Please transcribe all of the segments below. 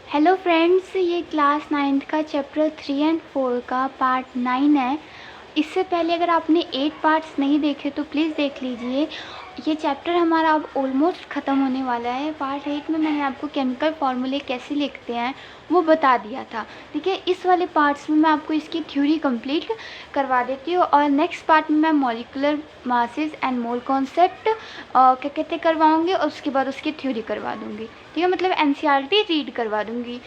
Hello friends, ये class 9th का chapter 3 and 4 का पार्ट 9 है। इससे पहले अगर आपने 8 पार्ट्स नहीं देखे तो प्लीज़ देख लीजिए। ये चैप्टर हमारा अब ऑलमोस्ट ख़त्म होने वाला है। पार्ट 8 में मैंने आपको केमिकल फार्मूले कैसे लिखते हैं वो बता दिया था। ठीक है, इस वाले पार्ट्स में मैं आपको इसकी थ्योरी कंप्लीट करवा देती हूँ और नेक्स्ट पार्ट में मैं molecular masses and mole concept क्या कहते करवाऊँगी और उसके बाद उसकी थ्योरी करवा दूँगी। ठीक है, मतलब एनसीईआरटी रीड करवा दूँगी।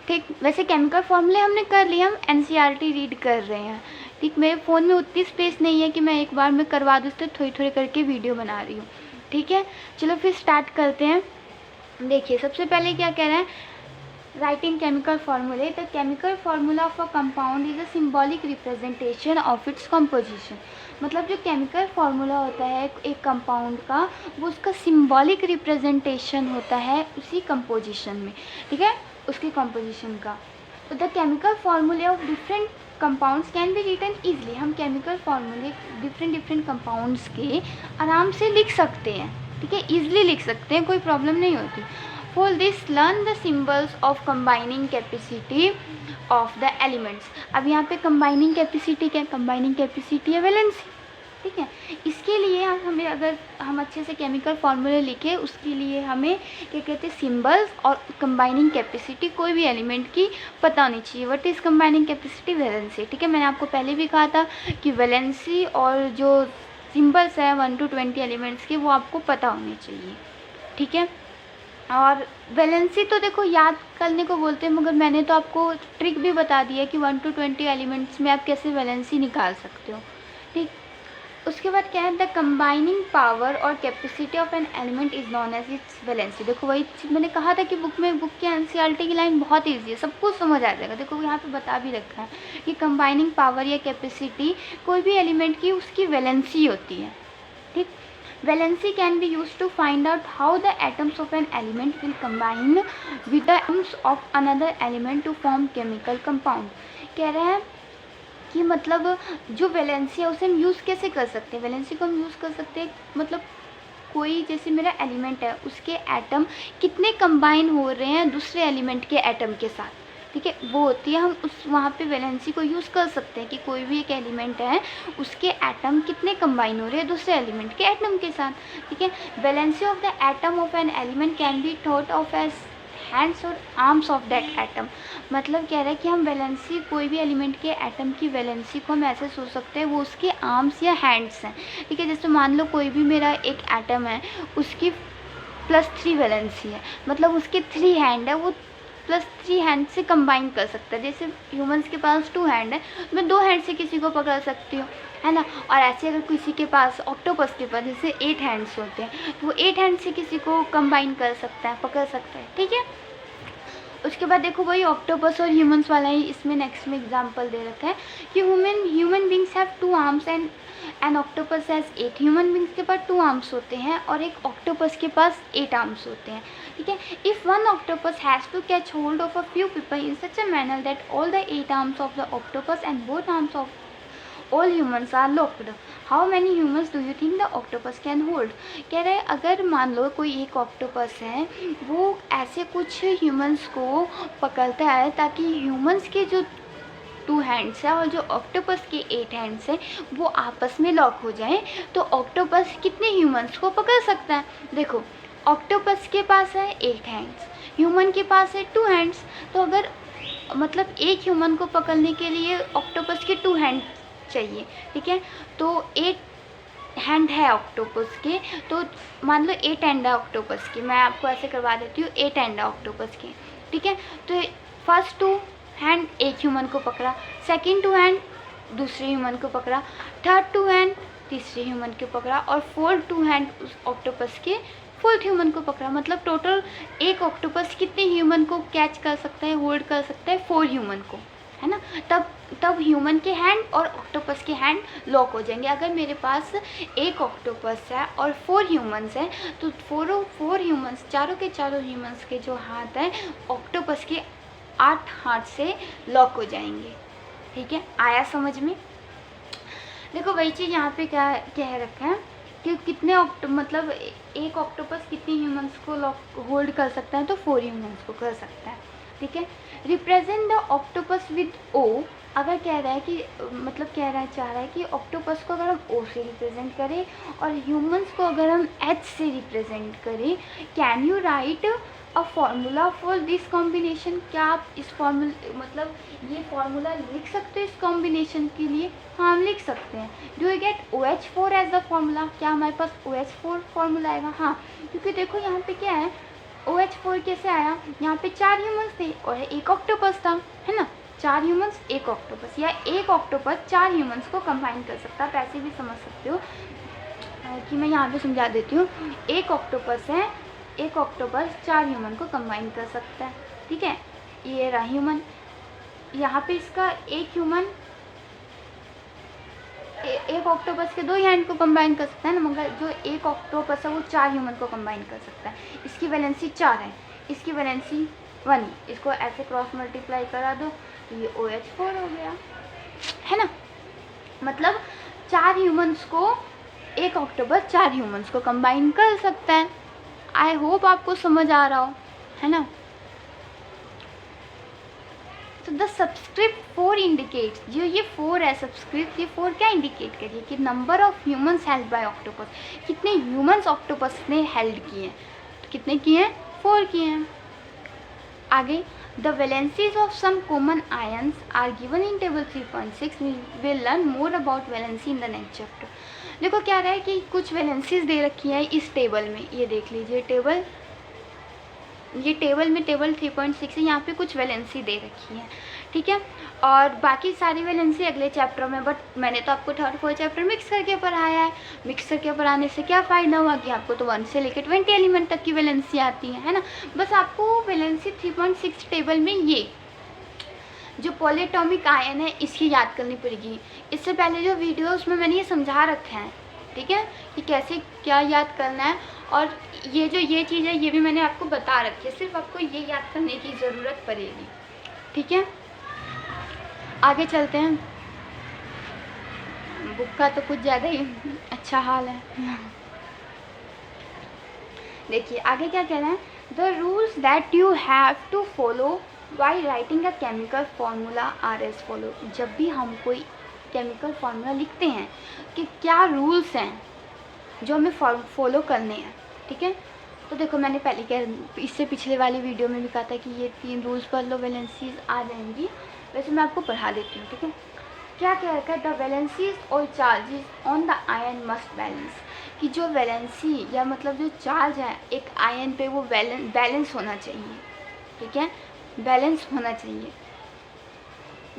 ठीक, वैसे केमिकल फार्मूले हमने कर लिए, हम एनसीईआरटी रीड कर रहे हैं। ठीक, मेरे फ़ोन में उतनी स्पेस नहीं है कि मैं एक बार में करवा दूँ, तो थोड़ी थोड़ी करके वीडियो बना रही हूँ। ठीक है, चलो फिर स्टार्ट करते हैं। देखिए, सबसे पहले क्या कह रहे हैं, राइटिंग केमिकल फार्मूले। The chemical formula of a compound is a symbolic representation of its composition. मतलब जो केमिकल फार्मूला होता है एक कंपाउंड का, वो उसका सिंबॉलिक रिप्रेजेंटेशन होता है उसी कंपोजिशन में। ठीक है, उसकी कंपोजिशन का। तो the chemical formulae of different compounds can be written easily. हम केमिकल फार्मूले डिफरेंट कंपाउंड्स के आराम से लिख सकते हैं। ठीक है, ईजिली लिख सकते हैं, कोई प्रॉब्लम नहीं होती। For this, learn the symbols of combining capacity of the elements. अब यहाँ पे combining capacity क्या है? combining capacity है वैलेंसी। ठीक है, इसके लिए हमें, अगर हम अच्छे से केमिकल फार्मूले लिखे, उसके लिए हमें क्या कहते हैं, सिंबल्स और कंबाइनिंग कैपेसिटी कोई भी एलिमेंट की पता होनी चाहिए। What is combining capacity? Valency. ठीक है, मैंने आपको पहले भी कहा था कि वैलेंसी और जो सिंबल्स है 1 to 20 एलिमेंट्स के, वो आपको पता होने चाहिए। ठीक है, और वैलेंसी तो देखो याद करने को बोलते हैं, मगर मैंने तो आपको ट्रिक भी बता दी है कि 1 to 20 एलिमेंट्स में आप कैसे वैलेंसी निकाल सकते हो। ठीक, उसके बाद क्या है, द कंबाइनिंग पावर और capacity of an element is known as its valency. देखो वही चीज़ मैंने कहा था कि बुक के एनसीईआरटी की लाइन बहुत ईजी है, सब कुछ समझ आ जाएगा। देखो यहाँ पे बता भी रखा है कि कंबाइनिंग पावर या कैपेसिटी कोई भी एलिमेंट की उसकी वैलेंसी होती है। ठीक, valency can be used to find out how the atoms of an element will combine with the atoms of another element to form chemical compound। कह रहे हैं कि मतलब जो वैलेंसी है उसे हम यूज़ कैसे कर सकते हैं। वैलेंसी को हम यूज़ कर सकते हैं, मतलब कोई जैसे मेरा एलिमेंट है, उसके एटम कितने कंबाइन हो रहे हैं दूसरे एलिमेंट के एटम के साथ। ठीक है, वो होती है, हम उस वहाँ पे वैलेंसी को यूज़ कर सकते हैं कि कोई भी एक एलिमेंट है, उसके एटम कितने कंबाइन हो रहे हैं दूसरे एलिमेंट के एटम के साथ। ठीक है, valency of the atom of an element can be thought of as hands और आर्म्स ऑफ दैट एटम। मतलब कह रहा है कि हम वैलेंसी, कोई भी एलिमेंट के एटम की वैलेंसी को हम ऐसे सोच सकते हैं, वो उसके आर्म्स या हैंड्स हैं। ठीक है, जैसे मान लो कोई भी मेरा एक एटम है, उसकी +3 वैलेंसी है, मतलब उसके 3 हैंड है, वो +3 हैंड से कंबाइन कर सकता है। जैसे ह्यूमंस के पास 2 हैंड है, मैं 2 हैंड से किसी को पकड़ सकती हूँ, है ना। और ऐसे अगर किसी के पास, ऑक्टोपस के पास जैसे 8 हैंड्स होते हैं, तो वो 8 हैंड से किसी को कंबाइन कर सकता है, पकड़ सकता है। ठीक है, उसके बाद देखो वही ऑक्टोपस और ह्यूमंस वाला ही इसमें नेक्स्ट में एग्जांपल दे रखा है कि human beings have 2 arms and an octopus has 8। Human beings के पास 2 आर्म्स होते हैं और एक ऑक्टोपस के पास 8 आर्म्स होते हैं। ठीक है, if one octopus has to catch hold of a few people in such a manner that all the 8 arms of the octopus and both arms of all humans are locked, how many humans do you think the octopus can hold? कह रहे अगर मान लो कोई एक octopus है, वो ऐसे कुछ ह्यूमंस को पकड़ता है ताकि ह्यूमंस के जो 2 हैंड्स है और जो ऑक्टोपस के 8 हैंड्स है वो आपस में लॉक हो जाए, तो ऑक्टोपस कितने ह्यूमंस को पकड़ सकता है। देखो, ऑक्टोपस के पास है 8 हैंड्स, ह्यूमन के पास है 2 हैंड्स, तो अगर मतलब एक ह्यूमन को पकड़ने के लिए ऑक्टोपस के 2 हैंड चाहिए। ठीक है, तो 8 हैंड है ऑक्टोपस के, तो मान लो 8 हैंड है ऑक्टोपस के, मैं आपको ऐसे करवा देती हूँ, 8 हैंड है ऑक्टोपस के। ठीक है, तो फर्स्ट 2 हैंड एक ह्यूमन को पकड़ा, सेकंड 2 हैंड दूसरे ह्यूमन को पकड़ा, थर्ड 2 हैंड तीसरे ह्यूमन को पकड़ा और फोर्थ 2 हैंड उस ऑक्टोपस के फोर्थ ह्यूमन को पकड़ा। मतलब टोटल एक ऑक्टोपस कितने ह्यूमन को कैच कर सकता है, होल्ड कर सकता है? 4 ह्यूमन को, है ना। तब ह्यूमन के हैंड और ऑक्टोपस के हैंड लॉक हो जाएंगे। अगर मेरे पास एक ऑक्टोपस है और 4 ह्यूमंस हैं, तो 4 ह्यूमंस, चारों के चारों ह्यूमंस के जो हाथ हैं ऑक्टोपस के 8 हाथ से लॉक हो जाएंगे। ठीक है, आया समझ में? देखो वही चीज़ यहाँ पे क्या कह रखा है कि कितने मतलब एक ऑक्टोपस कितने ह्यूमंस को लॉक होल्ड कर सकता है, तो 4 ह्यूमंस को कर सकता है। ठीक है। Represent the octopus with O, अगर कह रहा है कि मतलब चाह रहा है कि ऑक्टोपस को अगर हम ओ से रिप्रेजेंट करें और ह्यूमंस को अगर हम एच से रिप्रेजेंट करें, can you right a formula for this combination, क्या आप इस फॉर्मूला मतलब ये फॉर्मूला लिख सकते हो इस कॉम्बिनेशन के लिए? हाँ, हम लिख सकते हैं। Do you get OH4 as the formula, क्या हमारे पास OH4 फॉर्मूला आएगा? हाँ, क्योंकि देखो यहाँ पे क्या है, OH4 कैसे आया, यहाँ पे 4 ह्यूमंस थे और एक ऑक्टोपस था, है ना, 4 ह्यूमंस एक ऑक्टोपस, या एक ऑक्टोपस 4 ह्यूमंस को कंबाइन कर सकता है। आप ऐसे भी समझ सकते हो कि मैं यहाँ पे समझा देती हूँ। एक ऑक्टोपस है, एक ऑक्टोपस 4 ह्यूमन को कंबाइन कर सकता है, ठीक है। ये रहा ह्यूमन, यहाँ पे इसका एक ह्यूमन एक ऑक्टोपस के 2 हैंड को कंबाइन कर सकता है ना, मगर जो एक ऑक्टोपस है वो 4 ह्यूमन को कंबाइन कर सकता है। इसकी वैलेंसी 4 है, इसकी वैलेंसी 1 है, इसको ऐसे क्रॉस मल्टीप्लाई करा दो तो ये OH4 हो गया, है ना। मतलब 4 ह्यूमंस को एक ऑक्टोपस 4 ह्यूमंस को कंबाइन कर सकता है। आई होप आपको समझ आ रहा हो, है ना। तो द सबस्क्रिप्ट 4 इंडिकेट्स, जो ये 4 है सबस्क्रिप्ट, ये 4 क्या इंडिकेट करिए कि number of humans held by octopus, कितने ह्यूमंस ऑक्टोपस ने हेल्ड किए हैं, तो कितने किए हैं? 4 किए हैं। आगे, the valencies of some common ions are given in table 3.6, we will learn more about valency in the next chapter. देखो क्या रहा है कि कुछ वैलेंसीज दे रखी है इस टेबल में, ये देख लीजिए टेबल, ये टेबल में टेबल 3.6 है, यहाँ पे कुछ वैलेंसी दे रखी है, ठीक है। और बाकी सारी वैलेंसी अगले चैप्टर में, बट मैंने तो आपको 3rd 4th चैप्टर मिक्स करके पढ़ाया है। मिक्स करके पढ़ाने से क्या फ़ायदा हुआ कि आपको तो 1 से लेकर 20 एलिमेंट तक की वैलेंसी आती है ना। बस आपको वैलेंसी 3.6 टेबल में ये जो पॉलीएटॉमिक आयन है इसकी याद करनी पड़ेगी। इससे पहले जो वीडियो उसमें मैंने ये समझा रखा है, ठीक है, कि कैसे क्या याद करना है। और ये जो ये चीज़ है ये भी मैंने आपको बता रखी है, सिर्फ आपको ये याद करने की ज़रूरत पड़ेगी, ठीक है। आगे चलते हैं, बुक का तो कुछ ज़्यादा ही अच्छा हाल है। देखिए आगे क्या कह रहे हैं, the rules that you have to follow while writing a chemical formula are as follow. जब भी हम कोई केमिकल फार्मूला लिखते हैं कि क्या रूल्स हैं जो हमें फॉलो करने हैं, ठीक है। तो देखो मैंने पहले क्या, इससे पिछले वाली वीडियो में भी कहा था कि ये 3 रूल्स पढ़ लो, वैलेंसीज आ जाएंगी। वैसे मैं आपको पढ़ा देती हूँ, ठीक है। क्या कह रखा है, द वैलेंसीज और charges on the ion must balance, कि जो वैलेंसी या मतलब जो चार्ज है एक आयन पे वो बैलेंस होना चाहिए, ठीक है, बैलेंस होना चाहिए।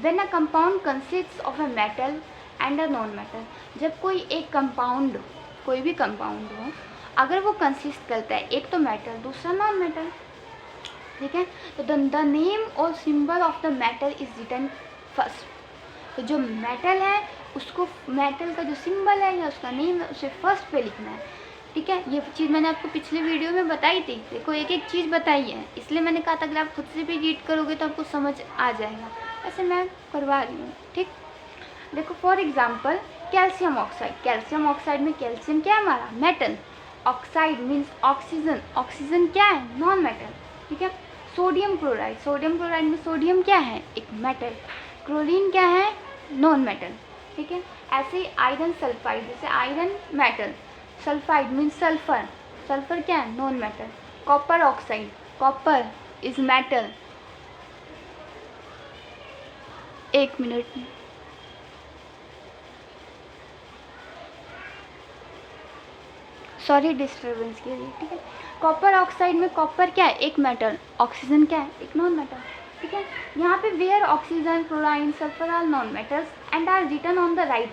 When a compound consists of a metal and a non metal, जब कोई एक कंपाउंड, कोई भी कंपाउंड हो, अगर वो कंसिस्ट करता है एक तो मेटल दूसरा नॉन मेटल, ठीक है, तो द नेम और symbol of the metal is written first. तो जो मेटल है उसको, मेटल का जो सिंबल है या उसका नेम है उसे फर्स्ट पे लिखना है, ठीक है। ये चीज़ मैंने आपको पिछले वीडियो में बताई थी, देखो एक एक चीज़ बताई है, इसलिए मैंने कहा था अगर आप खुद से भी रीड करोगे तो आपको समझ आ जाएगा। ऐसे मैं करवा रही हूँ, ठीक। देखो for example calcium oxide, calcium oxide में कैल्शियम क्या है हमारा? Metal. Oxide means oxygen, oxygen क्या है? नॉन मेटल, ठीक है। सोडियम क्लोराइड, सोडियम क्लोराइड में सोडियम क्या है? एक मेटल। क्लोरीन क्या है? नॉन मेटल, ठीक है। ऐसे ही आयरन सल्फाइड, जैसे iron metal, sulphide means sulphur, sulphur क्या है? Non metal. Copper oxide, copper is metal. एक मिनट, सॉरी डिस्टर्बेंस के लिए, ठीक है। कॉपर ऑक्साइड में कॉपर क्या है? एक मेटल। ऑक्सीजन क्या है? एक नॉन मेटल, ठीक है। यहाँ पे where oxygen, chlorine, sulphur are non metals and are written on the right,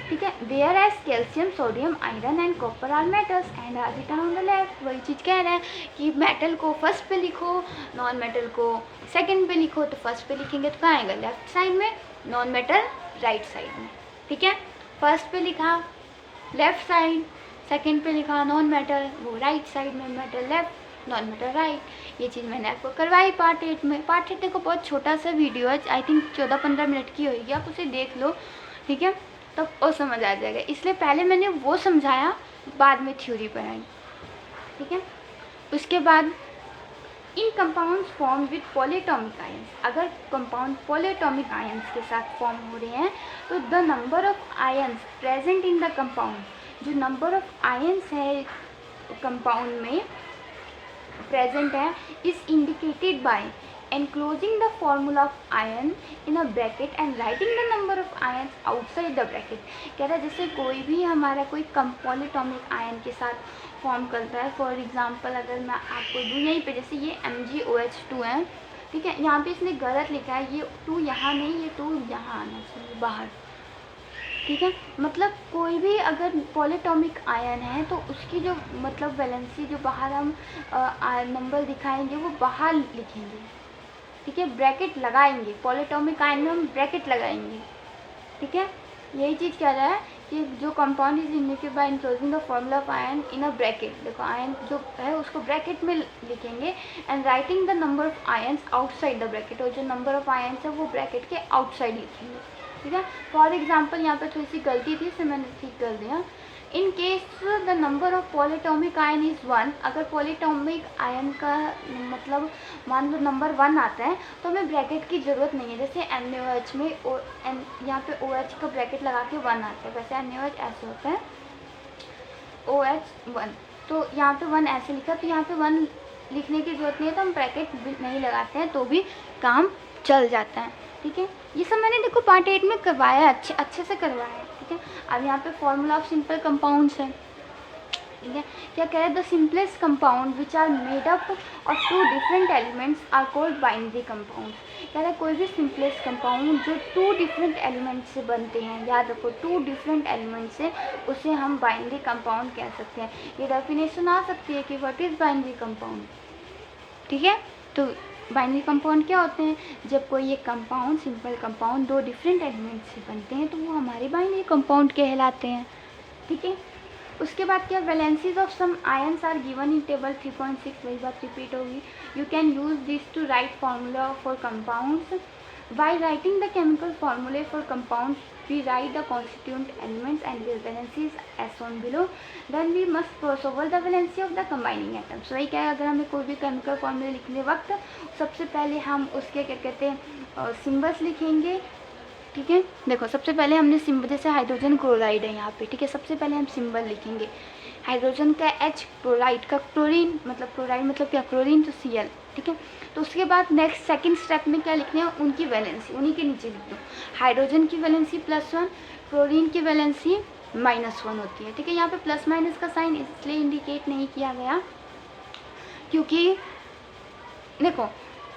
ठीक है। Whereas calcium, sodium, iron and copper are metals and are written on the left. वही चीज़ कह रहा है कि मेटल को फर्स्ट पे लिखो, नॉन मेटल को सेकंड पे लिखो। तो फर्स्ट पे लिखेंगे तो कहाँ आएगा? लेफ्ट साइड में, नॉन मेटल राइट साइड में, ठीक है। फर्स्ट पे लिखा लेफ्ट साइड, सेकंड पे लिखा नॉन मेटल, वो राइट साइड में, metal left, non metal right. ये चीज़ मैंने आपको करवाई पार्ट 8 में। पार्ट 8 देखो बहुत छोटा सा वीडियो है, आई थिंक 14-15 मिनट की होगी, आप उसे देख लो, ठीक है, तो वो समझ आ जाएगा। इसलिए पहले मैंने वो समझाया, बाद में थ्योरी पढ़ाई, ठीक है। उसके बाद in compounds form with polyatomic ions, अगर कंपाउंड पॉलीएटॉमिक आयंस के साथ फॉर्म हो रहे हैं तो the number of ions present in the compound, जो नंबर ऑफ आयंस है कंपाउंड में प्रेजेंट है, is indicated by enclosing the formula of ion in a bracket and writing the number of ions outside the bracket। कह रहा है जैसे कोई भी हमारा कोई पॉलीटॉमिक आयन के साथ फॉर्म करता है, फॉर एग्जांपल अगर मैं आपको दूँ यहीं पे, जैसे ये MgOH2 है, ठीक है, यहाँ पे इसने गलत लिखा है, ये 2 यहाँ नहीं, ये 2 यहाँ आना चाहिए बाहर, ठीक है। मतलब कोई भी अगर पॉलीटॉमिक आयन है तो उसकी जो मतलब वैलेंसी जो बाहर हम नंबर दिखाएंगे वो बाहर लिखेंगे, ठीक है, ब्रैकेट लगाएंगे, पॉलीटॉमिक आयन में हम ब्रैकेट लगाएंगे, ठीक है। यही चीज़ कह रहा है कि जो compound is indicated bye enclosing the formula of ion in a bracket, देखो आयन जो है उसको ब्रैकेट में लिखेंगे and writing the number of ions outside the bracket, और जो नंबर ऑफ आयन्स है वो ब्रैकेट के आउटसाइड लिखेंगे, ठीक है। फॉर एग्जाम्पल यहाँ पे थोड़ी सी गलती थी, इसे मैंने ठीक कर दिया। In case the number of polyatomic ion is 1, अगर पॉलीटॉमिक आयन का मतलब मान लो नंबर 1 आता है तो हमें ब्रैकेट की ज़रूरत नहीं है, जैसे NaOH में यहाँ पे OH का ब्रैकेट लगा के 1 आता है, वैसे NaOH ऐसे होता है OH 1, तो यहाँ पे 1 ऐसे लिखा, तो यहाँ पे 1 लिखने की ज़रूरत नहीं है, तो हम ब्रैकेट नहीं लगाते हैं तो भी काम चल जाता है, ठीक है। ये सब मैंने देखो पार्ट 8 में करवाया, अच्छे से करवाया है, ठीक है। अब यहाँ पे फॉर्मूला ऑफ सिंपल कंपाउंड्स है, ठीक है। क्या कह रहे हैं, the simplest compound which are made up of 2 different elements are called binary compounds. कह रहा है कोई भी सिंपलेस्ट कंपाउंड जो 2 डिफरेंट एलिमेंट्स से बनते हैं, याद रखो 2 डिफरेंट एलिमेंट्स से, उसे हम बाइनरी कंपाउंड कह सकते हैं। ये डेफिनेशन आ सकती है कि व्हाट इज़ बाइनरी कंपाउंड, ठीक है। तो बाइनरी कंपाउंड क्या होते हैं, जब कोई एक compound simple compound 2 different element से बनते हैं तो वो हमारे बाइनरी कंपाउंड कहलाते हैं, ठीक है। उसके बाद क्या, valencies of some ions are given in table 3.6, वही बात रिपीट होगी। You can use this to write formula for compounds. By writing the chemical formulae for compounds we write the constituent elements and their valencies as shown below, then we must solve the valency of the combining atoms। वही क्या है, अगर हमें कोई भी chemical फॉर्मूले लिखने वक्त सबसे पहले हम उसके क्या कहते हैं सिम्बल्स लिखेंगे, ठीक है। देखो सबसे पहले हमने सिम्बल, जैसे हाइड्रोजन क्लोराइड है यहाँ पे, ठीक है, सबसे पहले हम सिम्बल लिखेंगे हाइड्रोजन का H, क्लोराइड का क्लोरीन, मतलब क्लोराइड मतलब क्या, क्लोरीन, तो Cl, ठीक है। तो उसके बाद नेक्स्ट सेकंड स्टेप में क्या लिखना है, उनकी वैलेंसी, उन्हीं के नीचे लिख दो। हाइड्रोजन की वैलेंसी +1, क्लोरीन की वैलेंसी -1 होती है, ठीक है। यहाँ पे प्लस माइनस का साइन इसलिए इंडिकेट नहीं किया गया क्योंकि देखो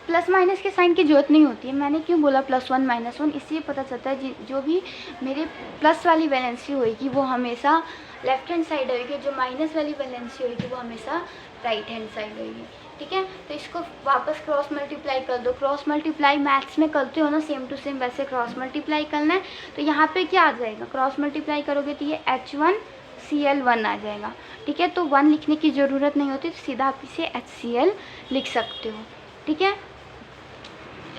प्लस माइनस के साइन की जरूरत नहीं होती है। मैंने क्यों बोला +1 -1, इसलिए पता चलता है जो भी मेरे प्लस वाली वैलेंसी होगी वो हमेशा लेफ्ट हैंड साइड होगी, जो माइनस वाली वैलेंसी होगी वो हमेशा राइट हैंड साइड होगी, ठीक है। तो इसको वापस क्रॉस मल्टीप्लाई कर दो, क्रॉस मल्टीप्लाई मैथ्स में करते हो ना सेम टू सेम, वैसे क्रॉस मल्टीप्लाई करना है। तो यहाँ पे क्या आ जाएगा, क्रॉस मल्टीप्लाई करोगे तो ये H1Cl1 आ जाएगा, ठीक है। तो 1 लिखने की ज़रूरत नहीं होती, तो सीधा आप इसे HCl लिख सकते हो, ठीक है।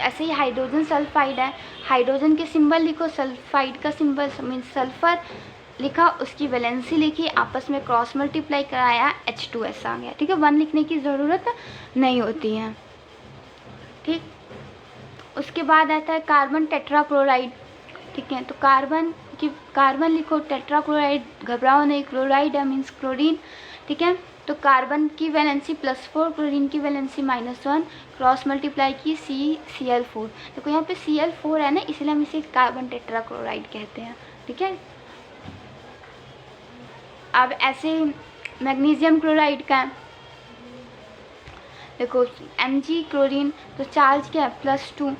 ऐसे ही हाइड्रोजन सल्फाइड है, हाइड्रोजन के सिंबल लिखो, सल्फाइड का सिंबल मीन्स सल्फर लिखा, उसकी वैलेंसी लिखी, आपस में क्रॉस मल्टीप्लाई कराया, H2S आ गया, ठीक है। 1 लिखने की ज़रूरत नहीं होती है, ठीक। उसके बाद आता है कार्बन टेट्राक्लोराइड, ठीक है। तो कार्बन लिखो, टेट्राक्लोराइड घबराओ नहीं, क्लोराइड है मीन्स क्लोरीन, ठीक है। तो कार्बन की वैलेंसी +4, क्लोरीन की वैलेंसी -1, क्रॉस मल्टीप्लाई की Cl4। देखो यहाँ पे Cl4 है ना, इसलिए हम इसे कार्बन टेट्राक्लोराइड कहते हैं, ठीक है। अब ऐसे मैग्नीशियम क्लोराइड का देखो Mg क्लोरीन, तो चार्ज क्या है +2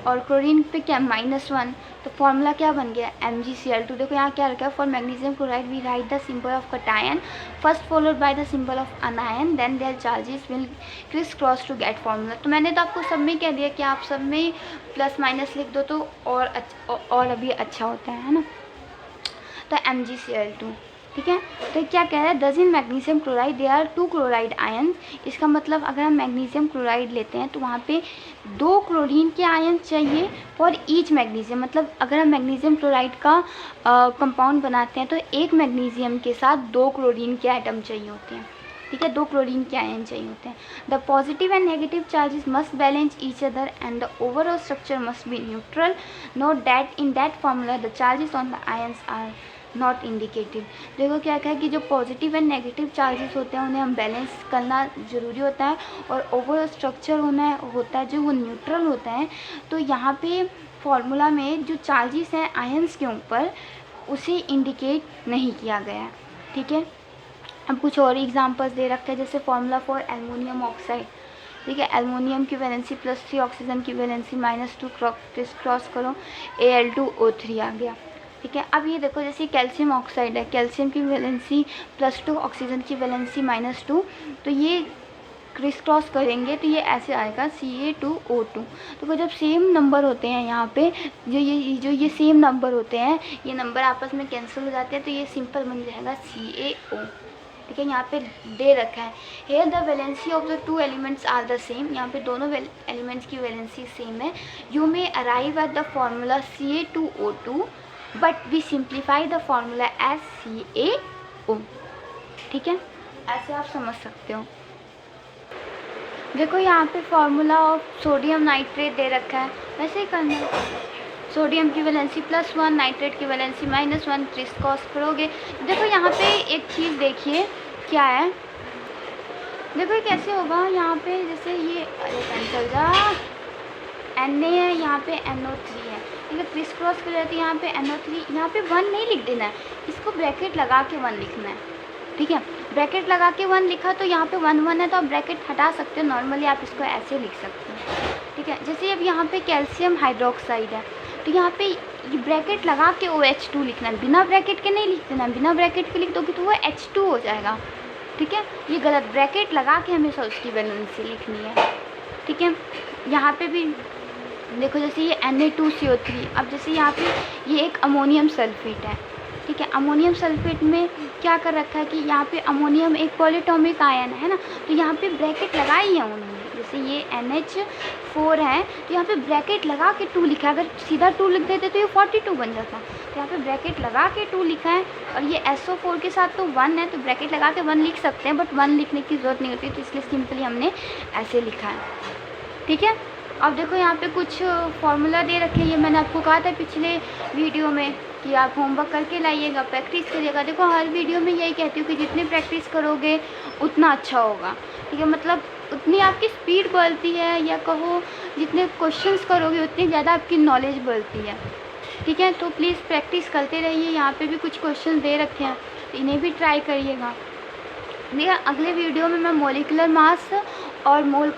और क्लोरीन पे क्या -1, तो फॉर्मूला क्या बन गया MgCl2। देखो यहाँ क्या रखा है, for magnesium chloride we write the symbol of cation first followed by the symbol of anion, then their charges will crisscross to get formula. तो मैंने तो आपको सब में कह दिया कि आप सब में प्लस माइनस लिख दो तो और अभी अच्छा होता है ना। तो MgCl2, ठीक है। तो क्या कह रहा है, thus in magnesium chloride there are 2 chloride ion. इसका मतलब अगर हम मैग्नीशियम क्लोराइड लेते हैं तो वहाँ पे 2 क्लोरीन के आयन चाहिए फॉर ईच मैग्नीशियम। मतलब अगर हम मैग्नीशियम क्लोराइड का कंपाउंड बनाते हैं तो एक मैग्नीशियम के साथ 2 क्लोरीन के आइटम चाहिए होते हैं, ठीक है, 2 क्लोरीन के आयन चाहिए होते हैं। The positive and negative charges must balance each other and the overall structure must be neutral. Note that in that formula the charges on the ions are not indicated. देखो क्या क्या है कि जो पॉजिटिव एंड नेगेटिव चार्जेस होते हैं उन्हें हम बैलेंस करना ज़रूरी होता है, और ओवरऑल स्ट्रक्चर होता है जो वो न्यूट्रल होता है। तो यहाँ पे फॉर्मूला में जो चार्जेस हैं आयंस के ऊपर उसे इंडिकेट नहीं किया गया है। ठीक है, अब कुछ और एग्जांपल्स दे रखे हैं, जैसे फॉर्मूला फॉर एल्युमिनियम ऑक्साइड। ठीक है, एल्युमिनियम की वैलेंसी +3, ऑक्सीजन की वैलेंसी -2, क्रॉस करो Al2O3 आ गया। ठीक है, अब ये देखो जैसे कैल्शियम ऑक्साइड है, कैल्शियम की वैलेंसी +2, ऑक्सीजन की वैलेंसी -2, तो ये क्रिस क्रॉस करेंगे तो ये ऐसे आएगा Ca2O2। तो जब सेम नंबर होते हैं यहाँ पे जो ये सेम नंबर होते हैं, ये नंबर आपस में कैंसिल हो जाते हैं, तो ये सिंपल बन जाएगा CaO। ठीक है, यहाँ पे दे रखा है here the valency of the 2 elements are the same. यहाँ पे दोनों एलिमेंट्स की वैलेंसी सेम है। You may arrive at the formula Ca2O2 but we simplify the formula as CaO। ठीक है, ऐसे आप समझ सकते हो। देखो यहाँ पे फॉर्मूला ऑफ सोडियम नाइट्रेट दे रखा है, वैसे ही करना है। सोडियम की वैलेंसी +1, नाइट्रेट की वैलेंसी -1, क्रिस क्रॉस करोगे। देखो यहाँ पे एक चीज़ देखिए क्या है, देखो ये कैसे होगा। यहाँ पे जैसे ये कैंसिल जा Na है, यहाँ पे NO3 है। ठीक है, क्रिस क्रॉस कर जाती है, यहाँ पे NO3, यहाँ पे 1 नहीं लिख देना है, इसको ब्रैकेट लगा के 1 लिखना है। ठीक है, ब्रैकेट लगा के 1 लिखा तो यहाँ पे 1 है, तो आप ब्रैकेट हटा सकते हो, नॉर्मली आप इसको ऐसे लिख सकते हो। ठीक है, जैसे अब यहाँ पे कैल्शियम हाइड्रोक्साइड है, तो यहाँ पे ये ब्रैकेट लगा के OH2 लिखना है, बिना ब्रैकेट के नहीं लिख देना। बिना ब्रैकेट के लिख दोगे तो वो H2 हो जाएगा। ठीक है, ये गलत, ब्रैकेट लगा के हमेशा उसकी वैलेंसी लिखनी है। ठीक है, यहाँ पे भी देखो जैसे ये Na2CO3, अब जैसे यहाँ पे ये एक अमोनियम सल्फेट है। ठीक है, अमोनियम सल्फेट में क्या कर रखा है कि यहाँ पे अमोनियम एक पॉलीटॉमिक आयन है ना, तो यहाँ पे ब्रैकेट लगाई है उन्होंने। जैसे ये NH4 है, तो यहाँ पे ब्रैकेट लगा के 2 लिखा है। अगर सीधा 2 लिख देते तो ये 42 बन जाता, तो यहाँ पे ब्रैकेट लगा के 2 लिखा है। और ये SO4 के साथ तो 1 है, तो ब्रैकेट लगा के 1 लिख सकते हैं, बट 1 लिखने की ज़रूरत नहीं होती, तो इसलिए सिंपली हमने ऐसे लिखा है। ठीक है, अब देखो यहाँ पे कुछ फार्मूला दे रखे हैं, ये मैंने आपको कहा था पिछले वीडियो में कि आप होमवर्क करके लाइएगा, प्रैक्टिस करिएगा। देखो हर वीडियो में यही कहती हूँ कि जितनी प्रैक्टिस करोगे उतना अच्छा होगा। ठीक है, मतलब उतनी आपकी स्पीड बढ़ती है, या कहो जितने क्वेश्चंस करोगे उतनी ज़्यादा आपकी नॉलेज बढ़ती है। ठीक है, तो प्लीज़ प्रैक्टिस करते रहिए। यहाँ पे भी कुछ क्वेश्चन दे रखे हैं, तो इन्हें भी ट्राई करिएगा। देखिए अगले वीडियो में मैं मॉलिक्यूलर मास और मोल